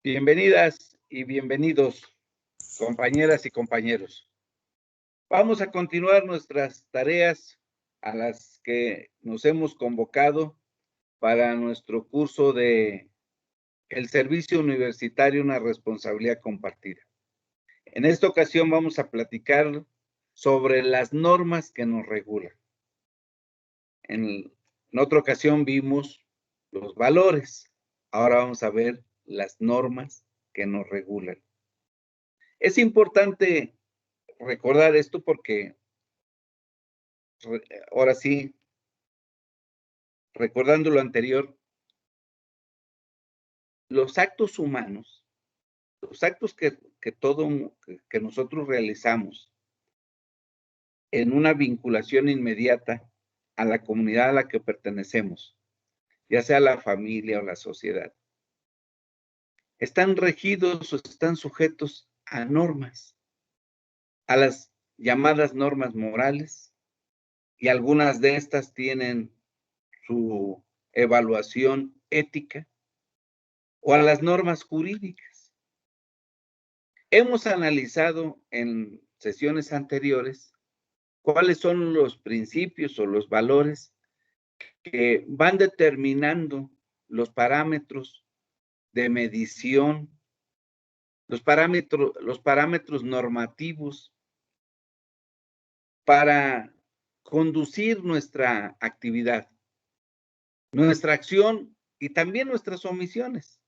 Bienvenidas y bienvenidos, compañeras y compañeros. Vamos a continuar nuestras tareas a las que nos hemos convocado para nuestro curso de El servicio universitario, una responsabilidad compartida. En esta ocasión vamos a platicar sobre las normas que nos regulan. En otra ocasión vimos los valores. Ahora vamos a ver las normas que nos regulan. Es importante recordar esto porque, ahora sí, recordando lo anterior, los actos humanos, los actos que nosotros realizamos en una vinculación inmediata a la comunidad a la que pertenecemos, ya sea la familia o la sociedad, están regidos o están sujetos a normas, a las llamadas normas morales, y algunas de estas tienen su evaluación ética, o a las normas jurídicas. Hemos analizado en sesiones anteriores cuáles son los principios o los valores que van determinando los parámetros de medición, los parámetros normativos para conducir nuestra actividad, nuestra acción y también nuestras omisiones.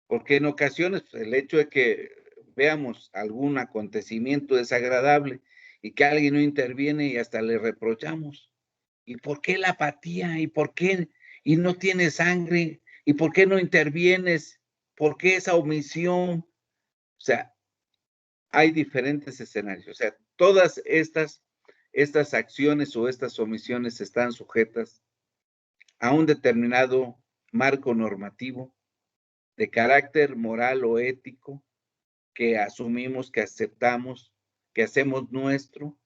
Porque en ocasiones el hecho de que veamos algún acontecimiento desagradable y que alguien no interviene y hasta le reprochamos. ¿Y por qué la apatía? ¿Y por qué? ¿Y no tienes sangre? ¿Y por qué no intervienes? ¿Por qué esa omisión? O sea, hay diferentes escenarios. O sea, todas estas acciones o estas omisiones están sujetas a un determinado marco normativo de carácter moral o ético que asumimos, que aceptamos, que hacemos nuestro,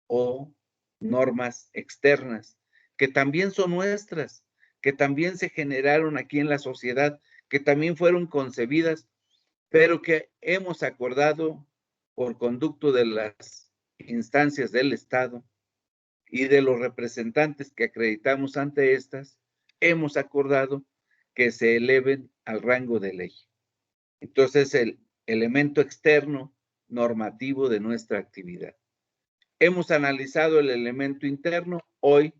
o normas externas, que también son nuestras, que también se generaron aquí en la sociedad, que también fueron concebidas, pero que hemos acordado por conducto de las instancias del Estado y de los representantes que acreditamos ante estas, hemos acordado que se eleven al rango de ley. Entonces, el elemento externo normativo de nuestra actividad. Hemos analizado el elemento interno, hoy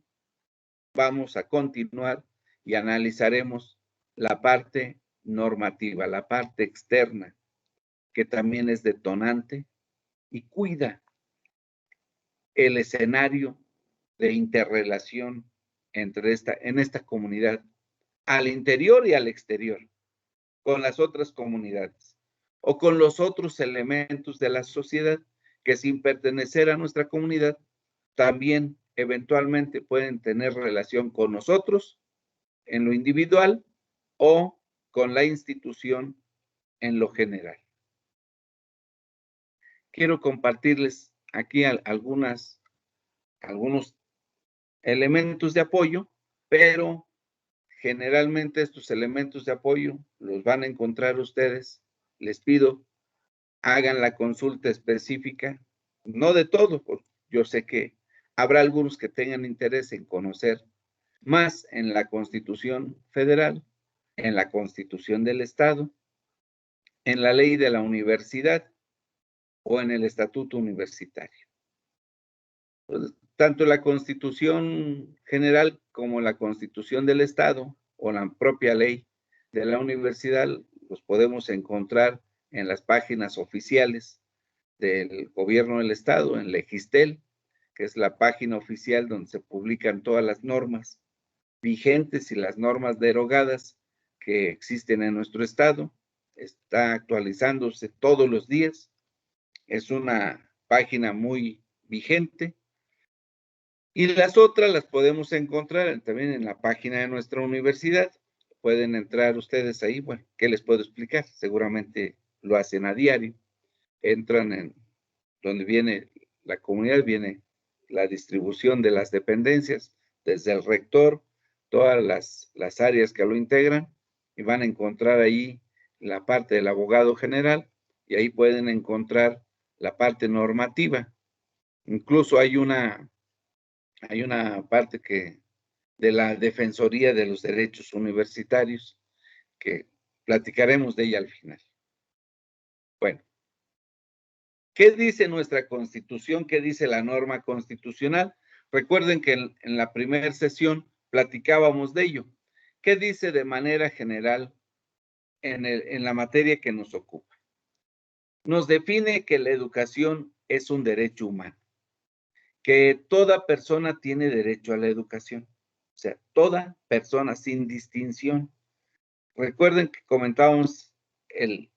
vamos a continuar y analizaremos la parte normativa, la parte externa, que también es detonante y cuida el escenario de interrelación en esta comunidad, al interior y al exterior, con las otras comunidades o con los otros elementos de la sociedad que, sin pertenecer a nuestra comunidad, también eventualmente pueden tener relación con nosotros en lo individual o con la institución en lo general. Quiero compartirles aquí algunos elementos de apoyo, pero generalmente estos elementos de apoyo los van a encontrar ustedes. Les pido, hagan la consulta específica, no de todo, porque yo sé que habrá algunos que tengan interés en conocer más en la Constitución Federal, en la Constitución del Estado, en la ley de la universidad o en el Estatuto Universitario. Pues, tanto la Constitución General como la Constitución del Estado o la propia ley de la universidad los podemos encontrar en las páginas oficiales del Gobierno del Estado, en Legistel, que es la página oficial donde se publican todas las normas vigentes y las normas derogadas que existen en nuestro estado. Está actualizándose todos los días. Es una página muy vigente. Y las otras las podemos encontrar también en la página de nuestra universidad. Pueden entrar ustedes ahí. Bueno, ¿qué les puedo explicar? Seguramente lo hacen a diario. Entran en donde viene la comunidad, viene la distribución de las dependencias, desde el rector, todas las áreas que lo integran, y van a encontrar ahí la parte del abogado general, y ahí pueden encontrar la parte normativa. Incluso hay una parte de la Defensoría de los Derechos Universitarios, que platicaremos de ella al final. Bueno, ¿qué dice nuestra Constitución? ¿Qué dice la norma constitucional? Recuerden que en la primera sesión platicábamos de ello. ¿Qué dice de manera general en la materia que nos ocupa? Nos define que la educación es un derecho humano, que toda persona tiene derecho a la educación, o sea, toda persona sin distinción. Recuerden que comentábamos el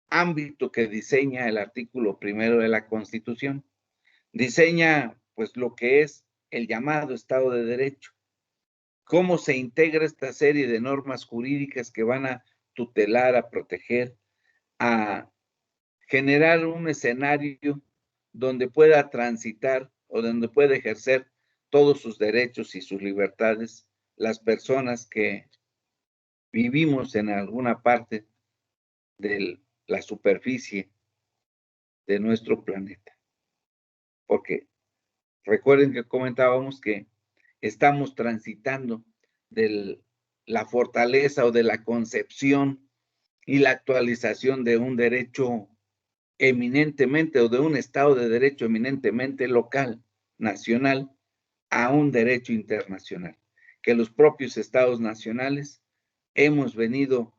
ámbito que diseña el artículo primero de la Constitución. Diseña, pues, lo que es el llamado Estado de Derecho. Cómo se integra esta serie de normas jurídicas que van a tutelar, a proteger, a generar un escenario donde pueda transitar o donde pueda ejercer todos sus derechos y sus libertades las personas que vivimos en alguna parte de la superficie de nuestro planeta. Porque recuerden que comentábamos que estamos transitando de la fortaleza o de la concepción y la actualización de un derecho eminentemente o de un Estado de Derecho eminentemente local, nacional, a un derecho internacional, que los propios Estados nacionales hemos venido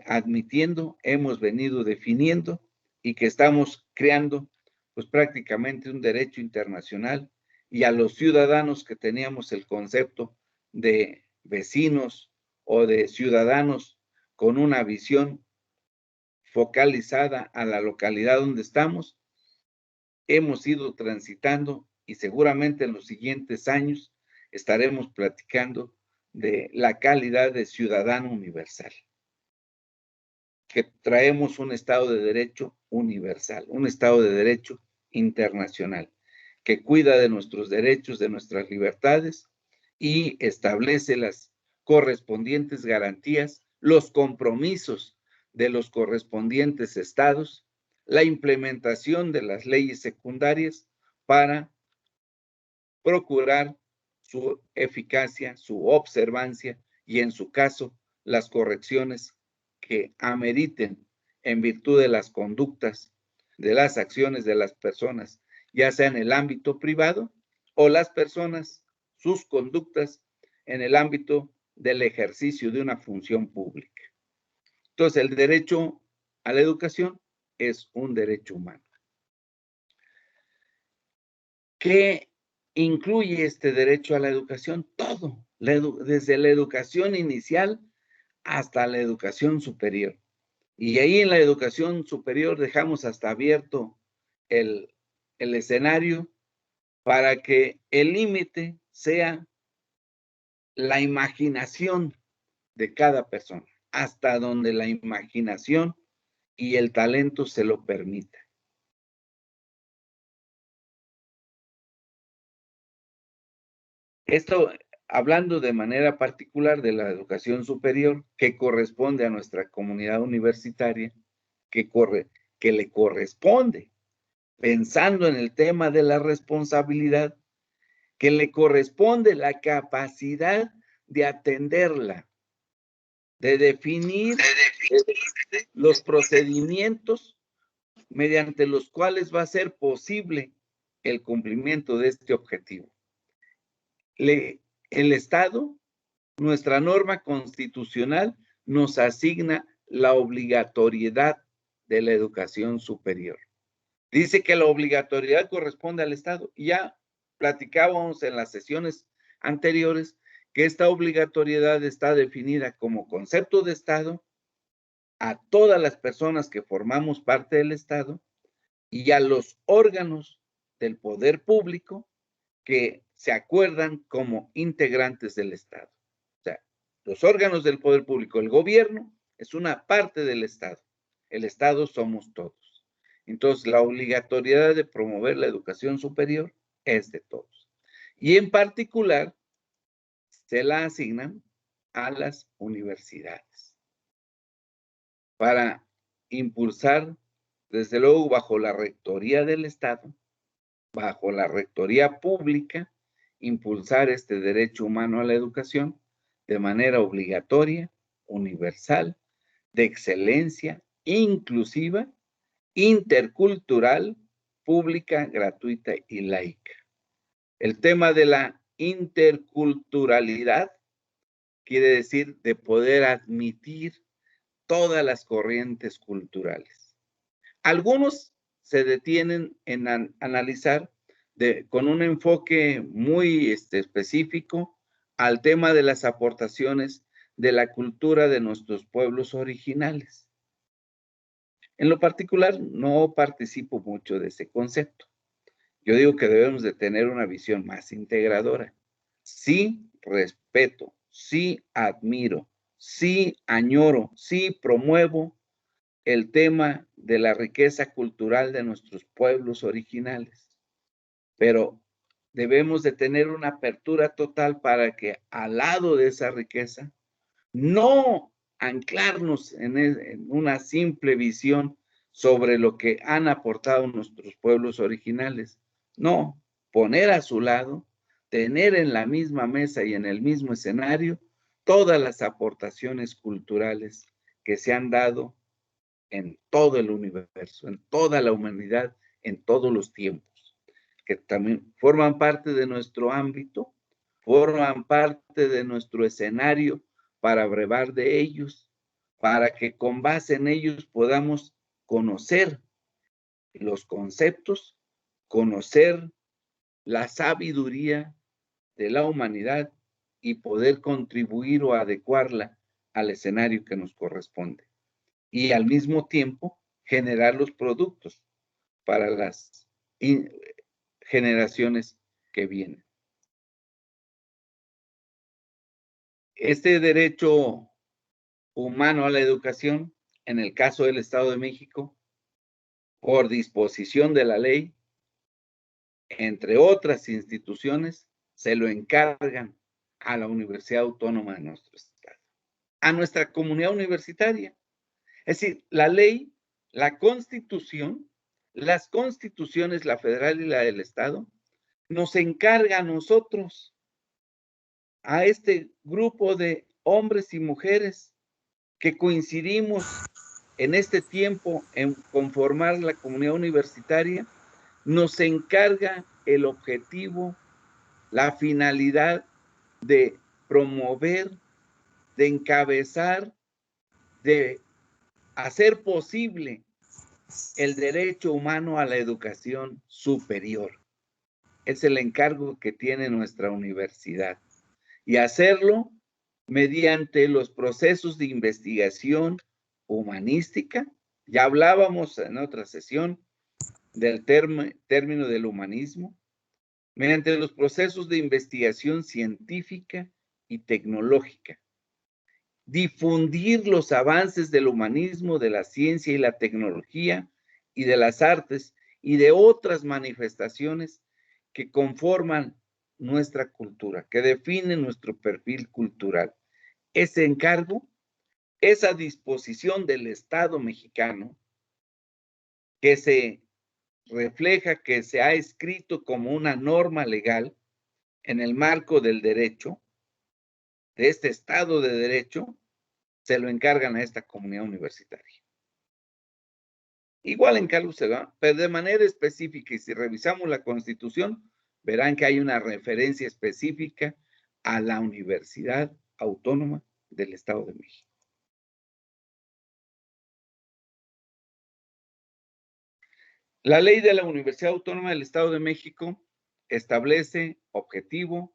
admitiendo, hemos venido definiendo y que estamos creando pues prácticamente un derecho internacional, y a los ciudadanos que teníamos el concepto de vecinos o de ciudadanos con una visión focalizada a la localidad donde estamos, hemos ido transitando y seguramente en los siguientes años estaremos platicando de la calidad de ciudadano universal, que traemos un Estado de Derecho universal, un Estado de Derecho internacional, que cuida de nuestros derechos, de nuestras libertades y establece las correspondientes garantías, los compromisos de los correspondientes estados, la implementación de las leyes secundarias para procurar su eficacia, su observancia y, en su caso, las correcciones que ameriten en virtud de las conductas, de las acciones de las personas, ya sea en el ámbito privado o las personas, sus conductas en el ámbito del ejercicio de una función pública. Entonces, el derecho a la educación es un derecho humano. ¿Qué incluye este derecho a la educación? Todo, desde la educación inicial hasta la educación superior. Y ahí en la educación superior dejamos hasta abierto el escenario para que el límite sea la imaginación de cada persona, hasta donde la imaginación y el talento se lo permita. Esto hablando de manera particular de la educación superior que corresponde a nuestra comunidad universitaria, que le corresponde, pensando en el tema de la responsabilidad, que le corresponde la capacidad de atenderla, de definir los procedimientos mediante los cuales va a ser posible el cumplimiento de este objetivo. El Estado, nuestra norma constitucional, nos asigna la obligatoriedad de la educación superior. Dice que la obligatoriedad corresponde al Estado. Ya platicábamos en las sesiones anteriores que esta obligatoriedad está definida como concepto de Estado a todas las personas que formamos parte del Estado y a los órganos del poder público que se acuerdan como integrantes del Estado. O sea, los órganos del poder público, el gobierno es una parte del Estado. El Estado somos todos. Entonces, la obligatoriedad de promover la educación superior es de todos. Y en particular, se la asignan a las universidades. para impulsar, desde luego, bajo la rectoría del Estado, bajo la rectoría pública, impulsar este derecho humano a la educación de manera obligatoria, universal, de excelencia, inclusiva, intercultural, pública, gratuita y laica. El tema de la interculturalidad quiere decir de poder admitir todas las corrientes culturales. Algunos se detienen en analizar con un enfoque muy específico al tema de las aportaciones de la cultura de nuestros pueblos originales. En lo particular, no participo mucho de ese concepto. Yo digo que debemos de tener una visión más integradora. Sí respeto, sí admiro, sí añoro, sí promuevo el tema de la riqueza cultural de nuestros pueblos originales, pero debemos de tener una apertura total para que al lado de esa riqueza, no anclarnos en una simple visión sobre lo que han aportado nuestros pueblos originales. No, poner a su lado, tener en la misma mesa y en el mismo escenario todas las aportaciones culturales que se han dado en todo el universo, en toda la humanidad, en todos los tiempos, que también forman parte de nuestro ámbito, forman parte de nuestro escenario para brevar de ellos, para que con base en ellos podamos conocer los conceptos, conocer la sabiduría de la humanidad y poder contribuir o adecuarla al escenario que nos corresponde. Y al mismo tiempo generar los productos para las generaciones que vienen. Este derecho humano a la educación, en el caso del Estado de México, por disposición de la ley, entre otras instituciones, se lo encargan a la Universidad Autónoma de nuestro Estado, a nuestra comunidad universitaria. Es decir, la ley, la Constitución, las constituciones, la federal y la del Estado, nos encarga a nosotros, a este grupo de hombres y mujeres que coincidimos en este tiempo en conformar la comunidad universitaria, nos encarga el objetivo, la finalidad de promover, de encabezar, de hacer posible el derecho humano a la educación superior. Es el encargo que tiene nuestra universidad. Y hacerlo mediante los procesos de investigación humanística. Ya hablábamos en otra sesión del término del humanismo, mediante los procesos de investigación científica y tecnológica. Difundir los avances del humanismo, de la ciencia y la tecnología y de las artes y de otras manifestaciones que conforman nuestra cultura, que definen nuestro perfil cultural. Ese encargo, esa disposición del Estado mexicano, que se refleja, que se ha escrito como una norma legal en el marco del derecho, de este Estado de Derecho, se lo encargan a esta comunidad universitaria. Igual encargo se da, pero de manera específica, y si revisamos la Constitución, verán que hay una referencia específica a la Universidad Autónoma del Estado de México. La ley de la Universidad Autónoma del Estado de México establece objetivo,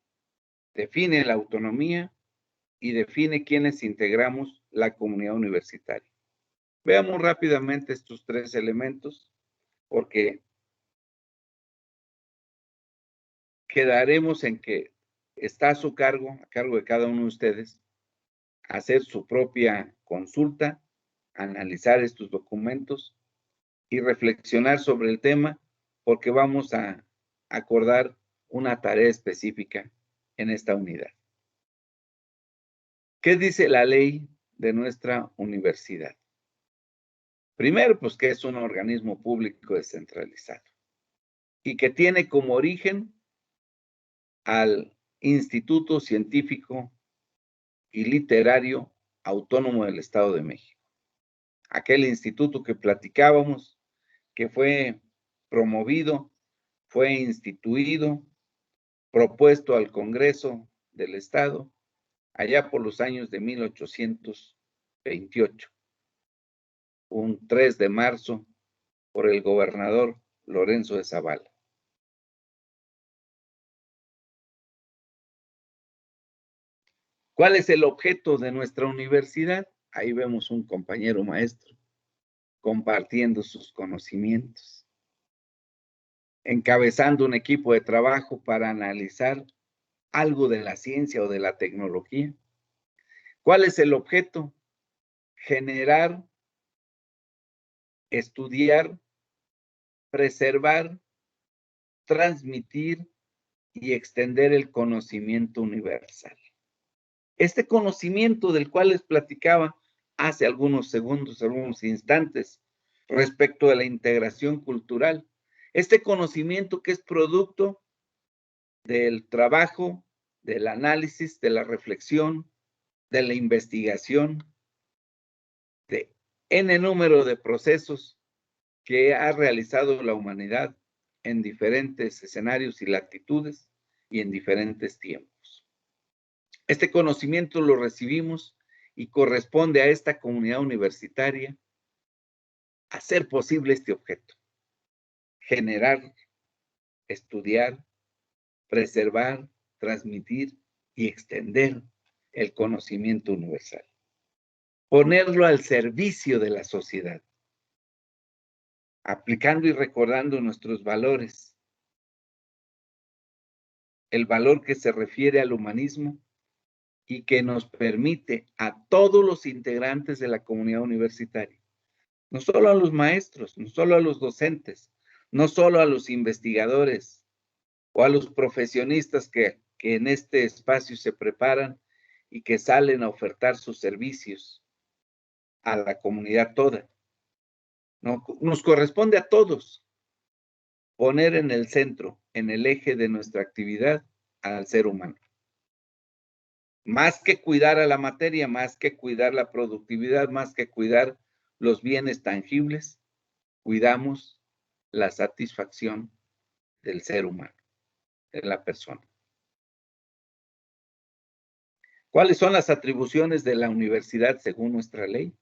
define la autonomía y define quiénes integramos la comunidad universitaria. Veamos rápidamente estos tres elementos, porque quedaremos en que está a su cargo, a cargo de cada uno de ustedes, hacer su propia consulta, analizar estos documentos y reflexionar sobre el tema, porque vamos a acordar una tarea específica en esta unidad. ¿Qué dice la ley de nuestra universidad? Primero, pues que es un organismo público descentralizado y que tiene como origen al Instituto Científico y Literario Autónomo del Estado de México. Aquel instituto que platicábamos, que fue promovido, fue instituido, propuesto al Congreso del Estado allá por los años de 1828, un 3 de marzo, por el gobernador Lorenzo de Zavala. ¿Cuál es el objeto de nuestra universidad? Ahí vemos un compañero maestro compartiendo sus conocimientos, encabezando un equipo de trabajo para analizar algo de la ciencia o de la tecnología. ¿Cuál es el objeto? Generar, estudiar, preservar, transmitir y extender el conocimiento universal. Este conocimiento del cual les platicaba hace algunos segundos, algunos instantes, respecto de la integración cultural. Este conocimiento que es producto del trabajo, del análisis, de la reflexión, de la investigación, de N número de procesos que ha realizado la humanidad en diferentes escenarios y latitudes y en diferentes tiempos. Este conocimiento lo recibimos y corresponde a esta comunidad universitaria hacer posible este objeto: generar, estudiar, preservar, transmitir y extender el conocimiento universal. Ponerlo al servicio de la sociedad, aplicando y recordando nuestros valores. El valor que se refiere al humanismo y que nos permite a todos los integrantes de la comunidad universitaria, no solo a los maestros, no solo a los docentes, no solo a los investigadores o a los profesionistas que en este espacio se preparan y que salen a ofertar sus servicios a la comunidad toda. No, nos corresponde a todos poner en el centro, en el eje de nuestra actividad, al ser humano. Más que cuidar a la materia, más que cuidar la productividad, más que cuidar los bienes tangibles, cuidamos la satisfacción del ser humano, de la persona. ¿Cuáles son las atribuciones de la universidad según nuestra ley?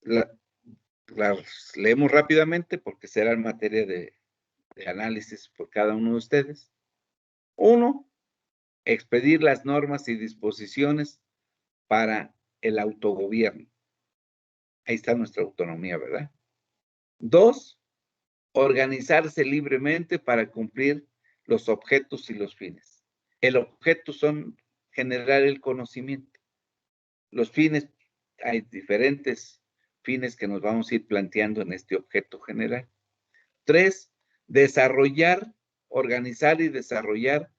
Las leemos rápidamente porque será en materia de análisis por cada uno de ustedes. 1, expedir las normas y disposiciones para el autogobierno. Ahí está nuestra autonomía, ¿verdad? 2, organizarse libremente para cumplir los objetos y los fines. El objeto son generar el conocimiento. Los fines, hay diferentes fines que nos vamos a ir planteando en este objeto general. 3, desarrollar, organizar y desarrollar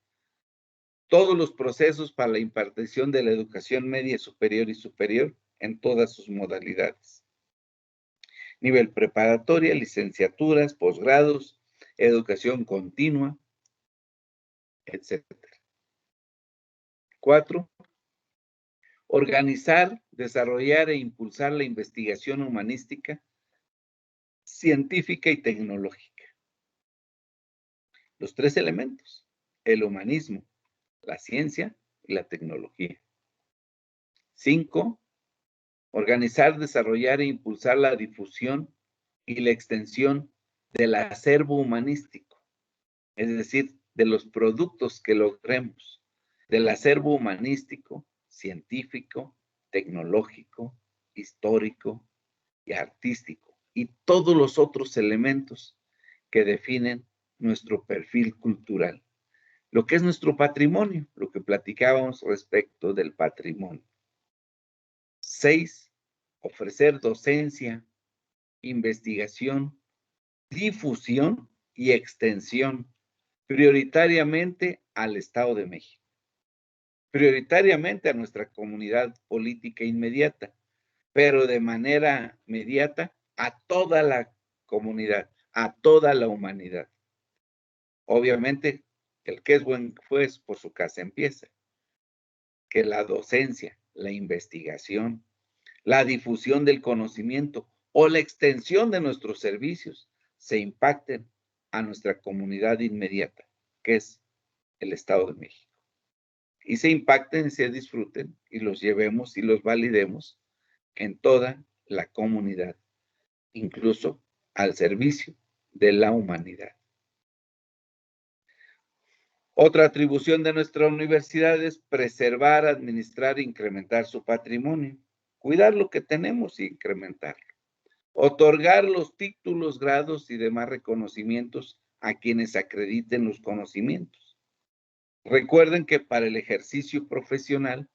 todos los procesos para la impartición de la educación media, superior y superior en todas sus modalidades. Nivel preparatoria, licenciaturas, posgrados, educación continua, etc. 4, organizar, desarrollar e impulsar la investigación humanística, científica y tecnológica. Los 3 elementos: el humanismo, la ciencia y la tecnología. 5, organizar, desarrollar e impulsar la difusión y la extensión del acervo humanístico, es decir, de los productos que logremos, del acervo humanístico, científico, tecnológico, histórico y artístico, y todos los otros elementos que definen nuestro perfil cultural, lo que es nuestro patrimonio, lo que platicábamos respecto del patrimonio. 6, ofrecer docencia, investigación, difusión y extensión, prioritariamente al Estado de México, prioritariamente a nuestra comunidad política inmediata, pero de manera inmediata a toda la comunidad, a toda la humanidad. Obviamente, el que es buen juez por su casa empieza, que la docencia, la investigación, la difusión del conocimiento o la extensión de nuestros servicios se impacten a nuestra comunidad inmediata, que es el Estado de México. Y se impacten, se disfruten y los llevemos y los validemos en toda la comunidad, incluso al servicio de la humanidad. Otra atribución de nuestra universidad es preservar, administrar e incrementar su patrimonio. Cuidar lo que tenemos y incrementarlo. Otorgar los títulos, grados y demás reconocimientos a quienes acrediten los conocimientos. Recuerden que para el ejercicio profesional,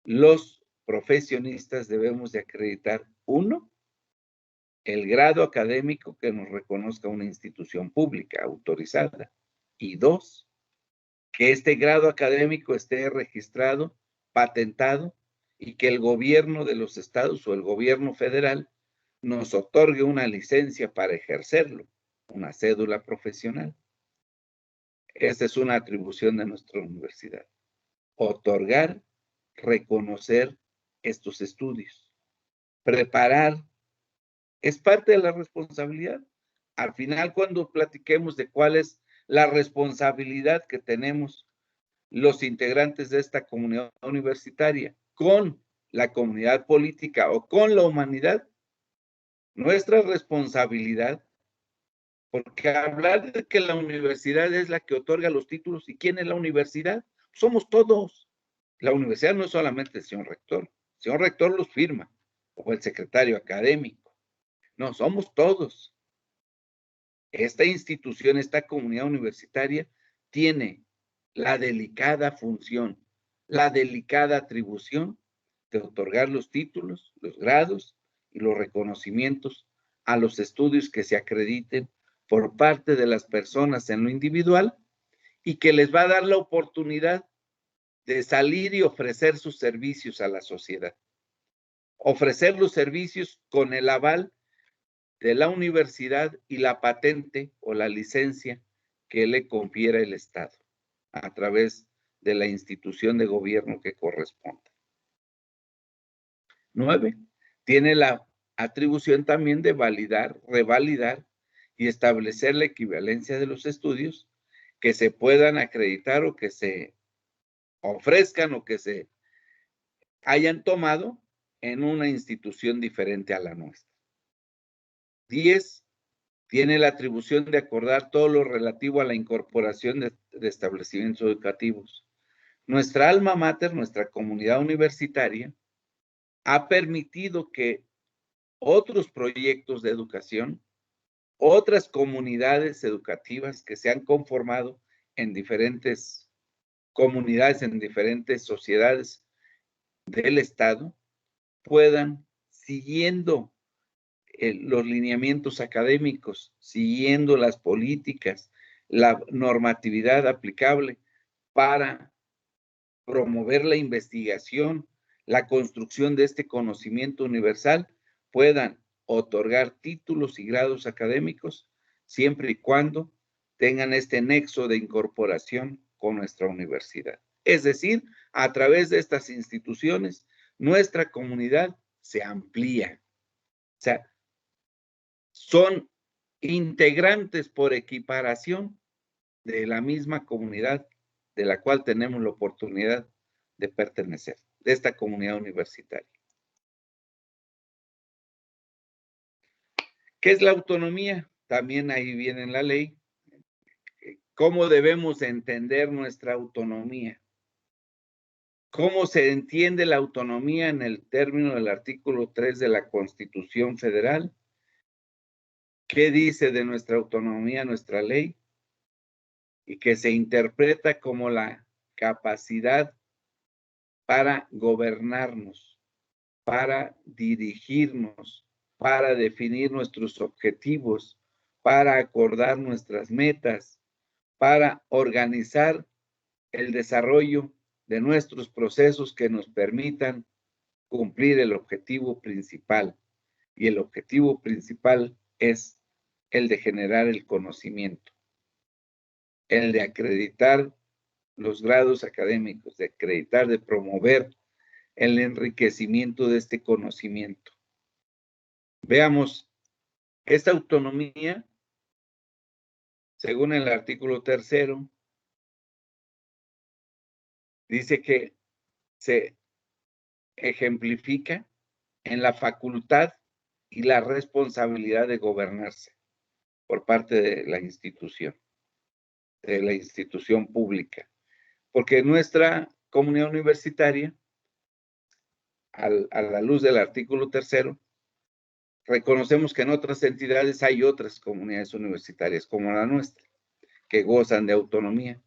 los profesionistas debemos de acreditar, 1, el grado académico que nos reconozca una institución pública autorizada, y 2, que este grado académico esté registrado, patentado, y que el gobierno de los estados o el gobierno federal nos otorgue una licencia para ejercerlo, una cédula profesional. Esta es una atribución de nuestra universidad. Otorgar, reconocer estos estudios. Preparar es parte de la responsabilidad. Al final, cuando platiquemos de cuál es la responsabilidad que tenemos los integrantes de esta comunidad universitaria con la comunidad política o con la humanidad, nuestra responsabilidad, porque hablar de que la universidad es la que otorga los títulos, ¿y quién es la universidad? Somos todos. La universidad no es solamente el señor rector los firma, o el secretario académico. No, somos todos. Esta institución, esta comunidad universitaria, tiene la delicada función, la delicada atribución de otorgar los títulos, los grados y los reconocimientos a los estudios que se acrediten por parte de las personas en lo individual y que les va a dar la oportunidad de salir y ofrecer sus servicios a la sociedad. Ofrecer los servicios con el aval de la universidad y la patente o la licencia que le confiera el Estado a través de la institución de gobierno que corresponda. 9, tiene la atribución también de validar, revalidar y establecer la equivalencia de los estudios que se puedan acreditar o que se ofrezcan o que se hayan tomado en una institución diferente a la nuestra. 10, tiene la atribución de acordar todo lo relativo a la incorporación de establecimientos educativos. Nuestra alma mater, nuestra comunidad universitaria, ha permitido que otros proyectos de educación, otras comunidades educativas que se han conformado en diferentes comunidades, en diferentes sociedades del Estado, puedan, siguiendo los lineamientos académicos, siguiendo las políticas, la normatividad aplicable para promover la investigación, la construcción de este conocimiento universal, puedan otorgar títulos y grados académicos siempre y cuando tengan este nexo de incorporación con nuestra universidad. Es decir, a través de estas instituciones, nuestra comunidad se amplía. O sea, son integrantes por equiparación de la misma comunidad de la cual tenemos la oportunidad de pertenecer, de esta comunidad universitaria. ¿Qué es la autonomía? También ahí viene en la ley. ¿Cómo debemos entender nuestra autonomía? ¿Cómo se entiende la autonomía en el término del artículo 3 de la Constitución Federal? ¿Qué dice de nuestra autonomía nuestra ley? Y que se interpreta como la capacidad para gobernarnos, para dirigirnos, para definir nuestros objetivos, para acordar nuestras metas, para organizar el desarrollo de nuestros procesos que nos permitan cumplir el objetivo principal. Y el objetivo principal es el de generar el conocimiento, el de acreditar los grados académicos, de acreditar, de promover el enriquecimiento de este conocimiento. Veamos, esta autonomía, según el artículo 3º, dice que se ejemplifica en la facultad y la responsabilidad de gobernarse por parte de la institución pública. Porque nuestra comunidad universitaria, a la luz del artículo 3º, reconocemos que en otras entidades hay otras comunidades universitarias como la nuestra, que gozan de autonomía,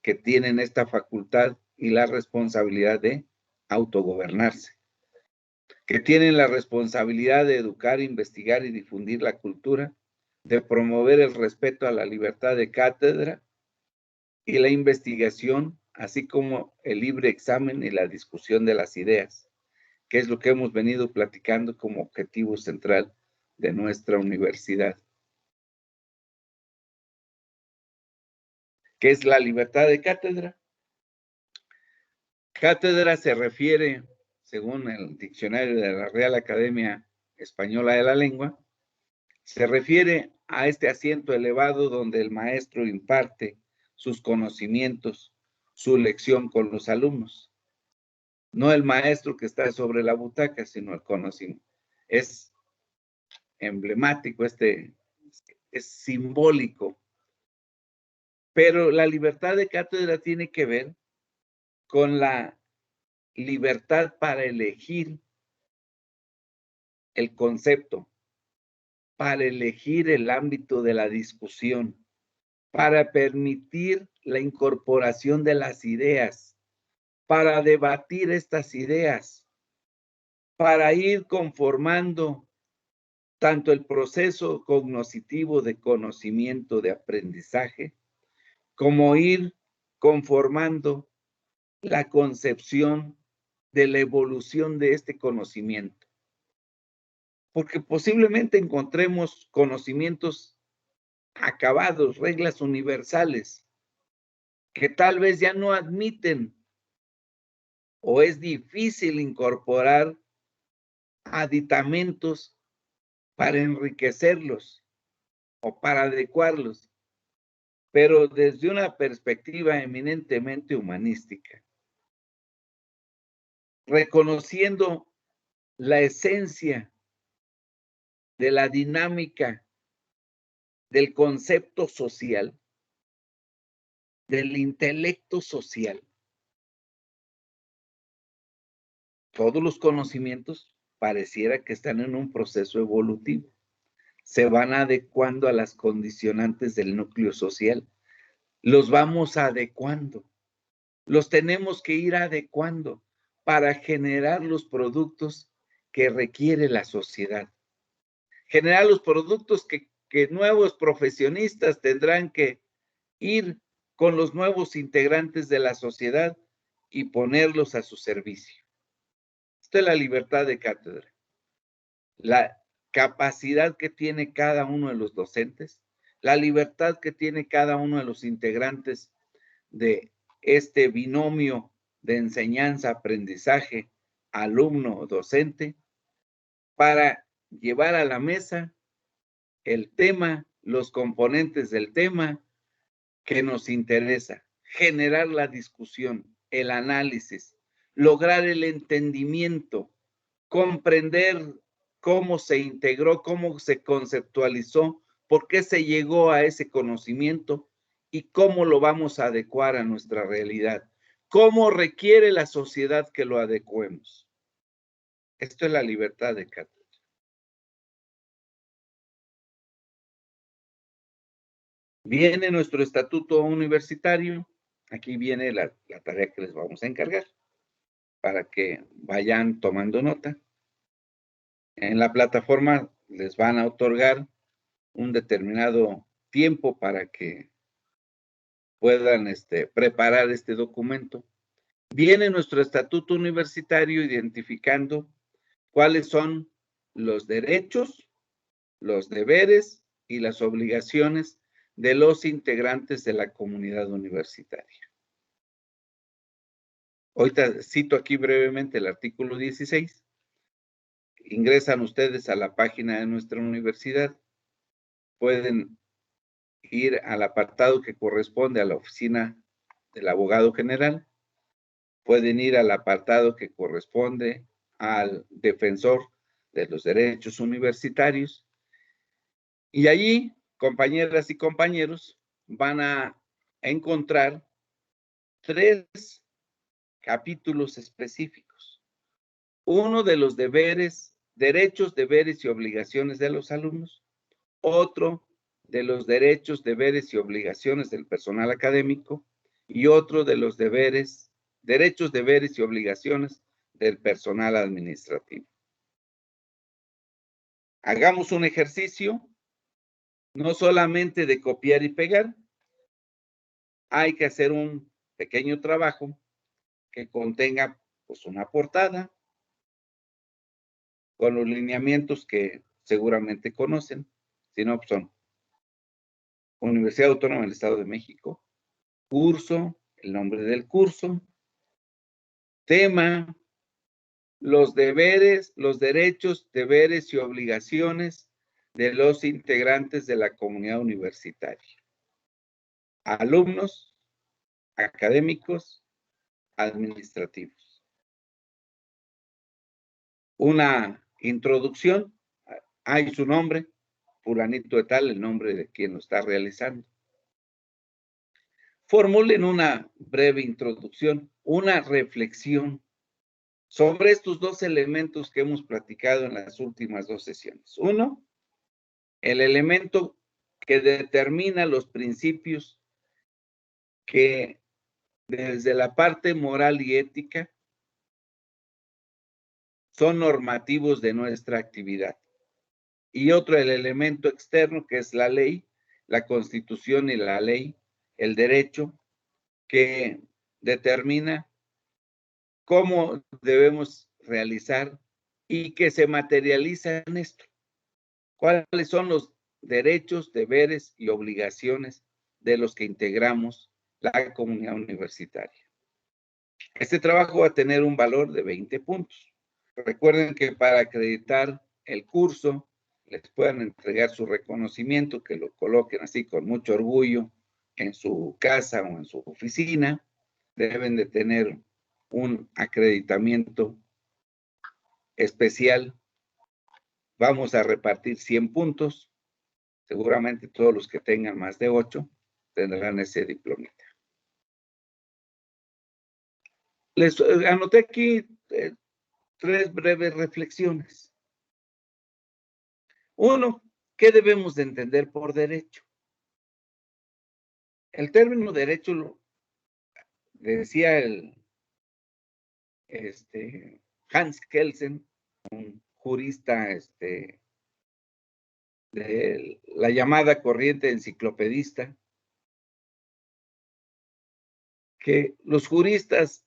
que tienen esta facultad y la responsabilidad de autogobernarse, que tienen la responsabilidad de educar, investigar y difundir la cultura, de promover el respeto a la libertad de cátedra y la investigación, así como el libre examen y la discusión de las ideas, que es lo que hemos venido platicando como objetivo central de nuestra universidad. ¿Qué es la libertad de cátedra? Cátedra se refiere, según el diccionario de la Real Academia Española de la Lengua, se refiere a este asiento elevado donde el maestro imparte sus conocimientos, su lección con los alumnos. No el maestro que está sobre la butaca, sino el conocimiento. Es emblemático, es simbólico. Pero la libertad de cátedra tiene que ver con la libertad para elegir el concepto, para elegir el ámbito de la discusión, para permitir la incorporación de las ideas, para debatir estas ideas, para ir conformando tanto el proceso cognitivo de conocimiento, de aprendizaje, como ir conformando la concepción de la evolución de este conocimiento. Porque posiblemente encontremos conocimientos acabados, reglas universales, que tal vez ya no admiten o es difícil incorporar aditamentos para enriquecerlos o para adecuarlos, pero desde una perspectiva eminentemente humanística, reconociendo la esencia de la dinámica del concepto social, del intelecto social. Todos los conocimientos pareciera que están en un proceso evolutivo. Se van adecuando a las condicionantes del núcleo social. Los vamos adecuando. Los tenemos que ir adecuando para generar los productos que requiere la sociedad. Generar los productos que nuevos profesionistas tendrán que ir con los nuevos integrantes de la sociedad y ponerlos a su servicio. Esta es la libertad de cátedra. La capacidad que tiene cada uno de los docentes, la libertad que tiene cada uno de los integrantes de este binomio de enseñanza-aprendizaje, alumno-docente, para llevar a la mesa el tema, los componentes del tema que nos interesa, generar la discusión, el análisis, lograr el entendimiento, comprender cómo se integró, cómo se conceptualizó, por qué se llegó a ese conocimiento y cómo lo vamos a adecuar a nuestra realidad. ¿Cómo requiere la sociedad que lo adecuemos? Esto es la libertad de cátedra. Viene nuestro estatuto universitario. Aquí viene la tarea que les vamos a encargar para que vayan tomando nota. En la plataforma les van a otorgar un determinado tiempo para que puedan preparar este documento. Viene nuestro estatuto universitario identificando cuáles son los derechos, los deberes y las obligaciones de los integrantes de la comunidad universitaria. Ahorita cito aquí brevemente el artículo 16. Ingresan ustedes a la página de nuestra universidad, pueden ir al apartado que corresponde a la oficina del abogado general, pueden ir al apartado que corresponde al defensor de los derechos universitarios, y allí, compañeras y compañeros, van a encontrar 3 capítulos específicos. Uno de los deberes, derechos, deberes y obligaciones de los alumnos. Otro de los derechos, deberes y obligaciones del personal académico. Y otro de los deberes, derechos, deberes y obligaciones del personal administrativo. Hagamos un ejercicio, no solamente de copiar y pegar, hay que hacer un pequeño trabajo que contenga pues una portada con los lineamientos que seguramente conocen, si no pues son Universidad Autónoma del Estado de México, curso, el nombre del curso, tema, los deberes, los derechos, deberes y obligaciones de los integrantes de la comunidad universitaria, alumnos, académicos, administrativos. Una introducción, hay su nombre, fulanito de tal, el nombre de quien lo está realizando. Formulen una breve introducción, una reflexión sobre estos 2 elementos que hemos platicado en las últimas 2 sesiones. Uno, el elemento que determina los principios que desde la parte moral y ética son normativos de nuestra actividad. Y otro, el elemento externo, que es la ley, la Constitución y la ley, el derecho, que determina cómo debemos realizar y que se materializa en esto. ¿Cuáles son los derechos, deberes y obligaciones de los que integramos la comunidad universitaria? Este trabajo va a tener un valor de 20 puntos. Recuerden que para acreditar el curso, les puedan entregar su reconocimiento, que lo coloquen así con mucho orgullo en su casa o en su oficina. Deben de tener un acreditamiento especial. Vamos a repartir 100 puntos. Seguramente todos los que tengan más de 8 tendrán ese diplomita. Les anoté aquí 3 breves reflexiones. Uno, ¿qué debemos de entender por derecho? El término derecho lo decía el Hans Kelsen, un jurista de la llamada corriente enciclopedista, que los juristas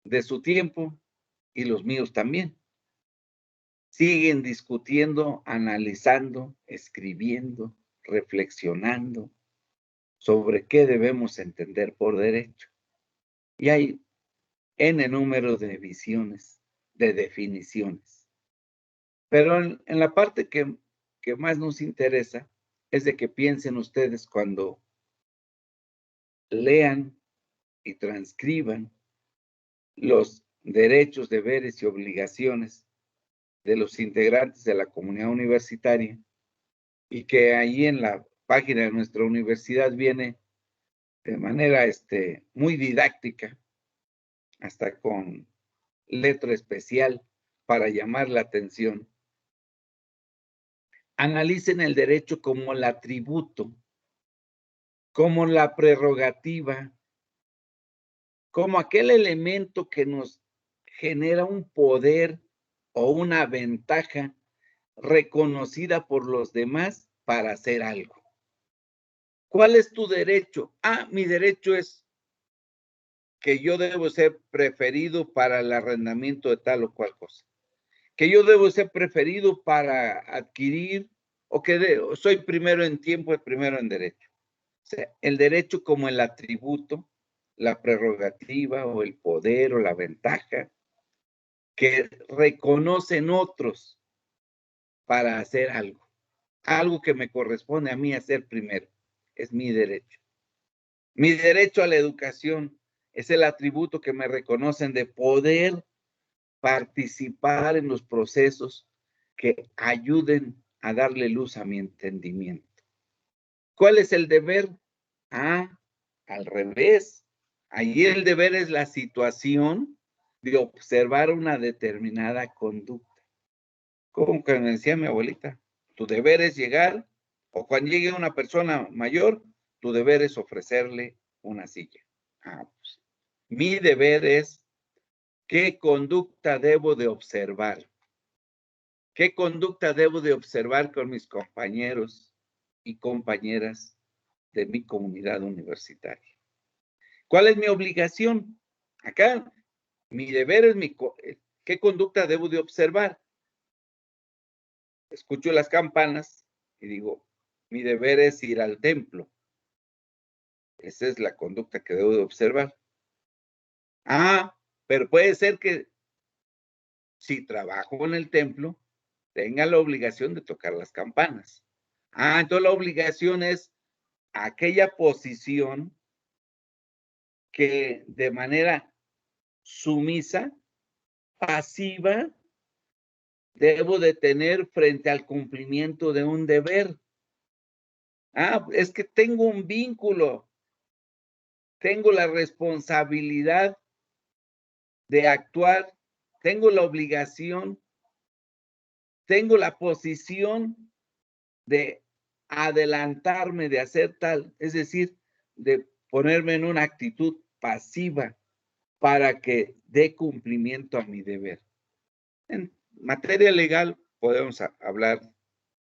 de su tiempo y los míos también siguen discutiendo, analizando, escribiendo, reflexionando sobre qué debemos entender por derecho. Y hay N número de visiones, de definiciones. Pero en la parte que más nos interesa es de que piensen ustedes cuando lean y transcriban los derechos, deberes y obligaciones de los integrantes de la comunidad universitaria, y que ahí en la página de nuestra universidad viene de manera muy didáctica, hasta con letra especial para llamar la atención. Analicen el derecho como el atributo, como la prerrogativa, como aquel elemento que nos genera un poder o una ventaja reconocida por los demás para hacer algo. ¿Cuál es tu derecho? Ah, mi derecho es que yo debo ser preferido para el arrendamiento de tal o cual cosa, que yo debo ser preferido para adquirir, o que soy primero en tiempo y primero en derecho. O sea, el derecho como el atributo, la prerrogativa o el poder o la ventaja que reconocen otros para hacer algo que me corresponde a mí hacer primero, es mi derecho. Mi derecho a la educación es el atributo que me reconocen de poder participar en los procesos que ayuden a darle luz a mi entendimiento. ¿Cuál es el deber? Al revés. Allí el deber es la situación de observar una determinada conducta. Como que me decía mi abuelita, tu deber es llegar, o cuando llegue una persona mayor, tu deber es ofrecerle una silla. Pues, mi deber es qué conducta debo de observar. ¿Qué conducta debo de observar con mis compañeros y compañeras de mi comunidad universitaria? ¿Cuál es mi obligación? Acá, mi deber es ¿qué conducta debo de observar? Escucho las campanas y digo, mi deber es ir al templo. Esa es la conducta que debo de observar. Pero puede ser que si trabajo en el templo, tenga la obligación de tocar las campanas. Entonces la obligación es aquella posición que de manera sumisa, pasiva, debo de tener frente al cumplimiento de un deber. Es que tengo un vínculo, tengo la responsabilidad de actuar, tengo la obligación, tengo la posición de adelantarme, de hacer tal, es decir, de ponerme en una actitud pasiva para que dé cumplimiento a mi deber. En materia legal podemos hablar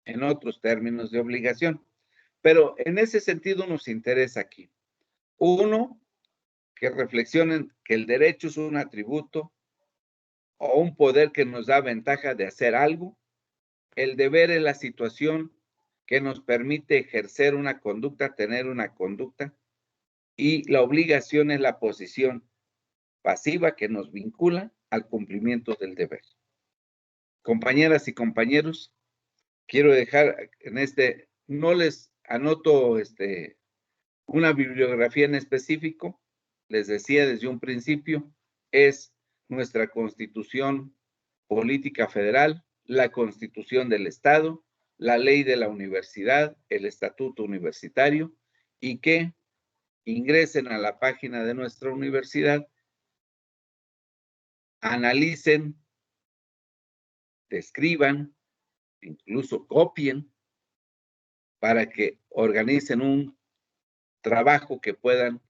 en otros términos de obligación, pero en ese sentido nos interesa aquí. Uno, que reflexionen que el derecho es un atributo o un poder que nos da ventaja de hacer algo. El deber es la situación que nos permite ejercer una conducta, tener una conducta, y la obligación es la posición pasiva que nos vincula al cumplimiento del deber. Compañeras y compañeros, quiero dejar no les anoto una bibliografía en específico, les decía desde un principio, es nuestra Constitución Política Federal, la Constitución del Estado, la Ley de la Universidad, el Estatuto Universitario, y que ingresen a la página de nuestra universidad, analicen, describan, incluso copien, para que organicen un trabajo que puedan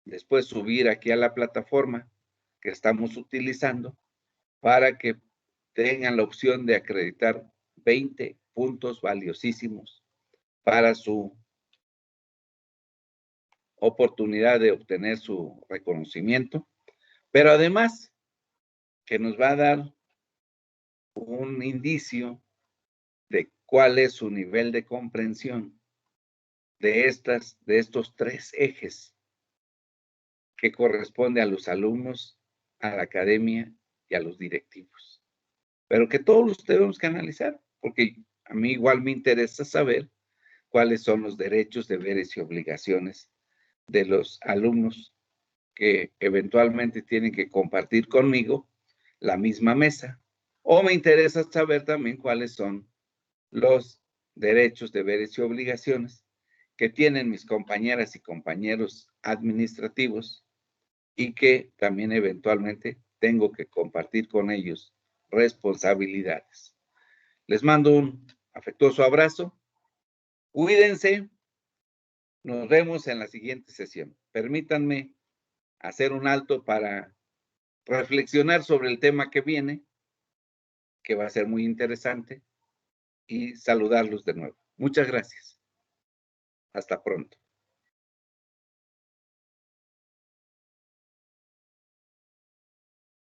después subir aquí a la plataforma que estamos utilizando para que tengan la opción de acreditar 20 puntos valiosísimos para su oportunidad de obtener su reconocimiento, pero además que nos va a dar un indicio de cuál es su nivel de comprensión de estos tres ejes que corresponde a los alumnos, a la academia y a los directivos. Pero que todos los tenemos que analizar, porque a mí igual me interesa saber cuáles son los derechos, deberes y obligaciones de los alumnos que eventualmente tienen que compartir conmigo la misma mesa. O me interesa saber también cuáles son los derechos, deberes y obligaciones que tienen mis compañeras y compañeros administrativos y que también eventualmente tengo que compartir con ellos responsabilidades. Les mando un afectuoso abrazo. Cuídense. Nos vemos en la siguiente sesión. Permítanme hacer un alto para reflexionar sobre el tema que viene, que va a ser muy interesante, y saludarlos de nuevo. Muchas gracias. Hasta pronto.